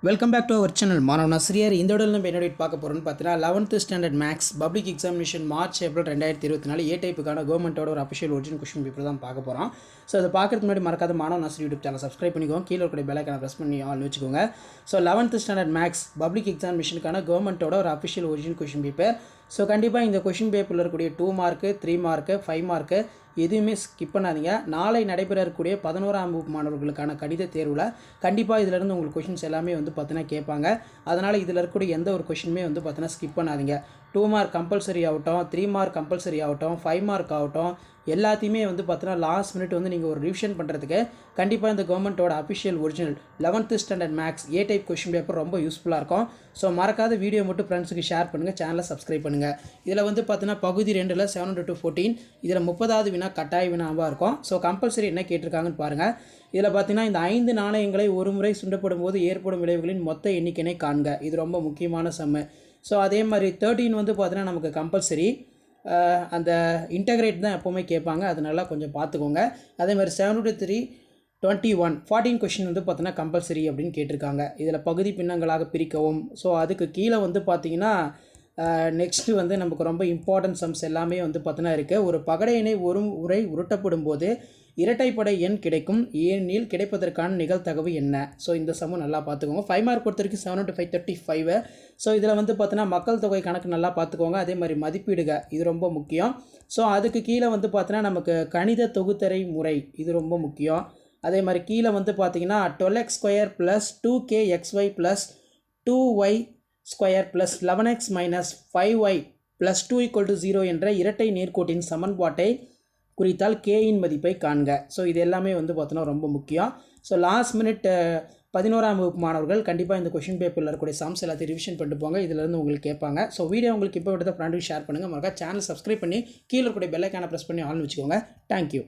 Welcome back to our channel மாணவன் ஆசிரியர். இந்த வீடியோவில் நம்ம என்ன பார்க்க போகிறோம்னு பார்த்தீங்கன்னா 11th standard maths public examination March April 2024 A டைப்புக்கான கவர்மெண்ட்டோட ஒரு அஃபிஷியல் ஒரிஜினல் கொஸ்டின் பேப்பர் தான் பார்க்க போகிறோம். ஸோ அதை பார்க்கறதுக்கு முன்னாடி மறக்காத மாணவன் ஆசிரியர் யூடியூப் சேனல் சப்ஸ்கிரைப் பண்ணிக்கோங்க. கீழே இருக்கிற பெல் ஐகானை ப்ரெஸ் பண்ணி ஆல் வச்சுக்கோங்க. So 11th standard maths public எக்ஸாமினேஷனுக்கான கவர்மெண்ட்டோட ஒரு official original question paper. So கண்டிப்பாக இந்த கொஸ்டின் பேப்பரில் இருக்கக்கூடிய 2 மார்க்கு 3 மார்க்கு 5 மார்க்கு எதுவுமே ஸ்கிப் பண்ணாதீங்க. நாளை நடைபெற இருக்கக்கூடிய 11ஆம் வகுப்பு மாணவர்களுக்கான கணித தேர்வில் கண்டிப்பாக இதிலிருந்து உங்களுக்கு கொஷின்ஸ் எல்லாமே வந்து பார்த்தீங்கன்னா கேட்பாங்க. அதனால் இதில் இருக்கக்கூடிய எந்த ஒரு கொஷினுமே வந்து பார்த்தீங்கன்னா ஸ்கிப் பண்ணாதீங்க. 2 மார்க் கம்பல்சரி ஆகட்டும், 3 மார்க் கம்பல்சரி ஆகட்டும், 5 மார்க் ஆகட்டும், எல்லாத்தையுமே வந்து பார்த்தீங்கன்னா லாஸ்ட் மினிட் வந்து நீங்கள் ஒரு ரிவிஷன் பண்ணுறதுக்கு கண்டிப்பாக இந்த கவர்மெண்ட்டோட official original 11th standard maths A type question paper ரொம்ப யூஸ்ஃபுல்லாக இருக்கும். ஸோ மறக்காத வீடியோ மட்டும் ஃப்ரெண்ட்ஸுக்கு ஷேர் பண்ணுங்கள், சேனலை சப்ஸ்கிரைப் பண்ணுங்கள். இதில் வந்து பார்த்தீங்கன்னா பகுதி 2ல் 7 to 14 இதில் 30வது வினா கட்டாய வினாவாக இருக்கும். ஸோ கம்பல்சரி என்ன கேட்டிருக்காங்கன்னு பாருங்கள். இதில் பார்த்தீங்கன்னா இந்த 5 நாணயங்களை ஒரு முறை சுண்டப்படும் போது ஏற்படும் விளைவுகளின் மொத்த எண்ணிக்கையை காண்க. இது ரொம்ப முக்கியமான சம்மு. ஸோ அதே மாதிரி 13 வந்து பார்த்தீங்கன்னா நமக்கு கம்பல்சரி அந்த இன்டகிரேட் தான் எப்போவுமே கேட்பாங்க, அதனால கொஞ்சம் பார்த்துக்கோங்க. அதே மாதிரி 7 to 3 21 14 கொஷின் வந்து பார்த்தீங்கன்னா கம்பல்சரி அப்படின்னு கேட்டிருக்காங்க. இதில் பகுதி பின்னங்களாக பிரிக்கவும். ஸோ அதுக்கு கீழே வந்து பார்த்தீங்கன்னா நெக்ஸ்ட்டு வந்து நமக்கு ரொம்ப இம்பார்ட்டன்ட் சம்ஸ் எல்லாமே வந்து பார்த்தீங்கன்னா இருக்குது. ஒரு பகடையினை ஒரு முறை உருட்டப்படும் போது இரட்டைப்படை எண் கிடைக்கும், ஏனெனில் கிடைப்பதற்கான நிகழ்தகவு என்ன? ஸோ இந்த சமம் நல்லா பார்த்துக்கோங்க. 5 மார்க் பொறுத்த வரைக்கும் 7 to 5 35. ஸோ இதில் வந்து பார்த்தீங்கன்னா மக்கள் தொகை கணக்கு நல்லா பார்த்துக்கோங்க. அதே மாதிரி மதிப்பீடுக இது ரொம்ப முக்கியம். ஸோ அதுக்கு கீழே வந்து பார்த்தீங்கன்னா நமக்கு கணித தொகுத்தறை முறை இது ரொம்ப முக்கியம். அதே மாதிரி கீழே வந்து பார்த்தீங்கன்னா 12x² + 2kxy + 2y² + 11x - 5y + 2 = 0 என்ற இரட்டை நேர்கோட்டின் சமன்பாட்டை குறித்தால் கேயின் மதிப்பை காண்க. ஸோ இது எல்லாமே வந்து பார்த்தோன்னா ரொம்ப முக்கியம். ஸோ லாஸ்ட் மினிட் 11ஆம் வகுப்பு மாணவர்கள் கண்டிப்பாக இந்த கொஷின் பேப்பரில் இருக்கக்கூடிய சம்ஸ் எல்லாத்தையும் ரிவிஷன் பண்ணிட்டு போங்க. இதிலேருந்து உங்களுக்கு கேட்பாங்க. ஸோ வீடியோ உங்களுக்கு இப்போ விட ஃப்ரெண்டுக்கு ஷேர் பண்ணுங்கள். மறக்காம சேனல் சப்ஸ்கிரைப் பண்ணி கீழே இருக்கக்கூடிய பெல் ஐகானை ப்ரெஸ் பண்ணி ஆன் வச்சுக்கோங்க. தேங்க்யூ.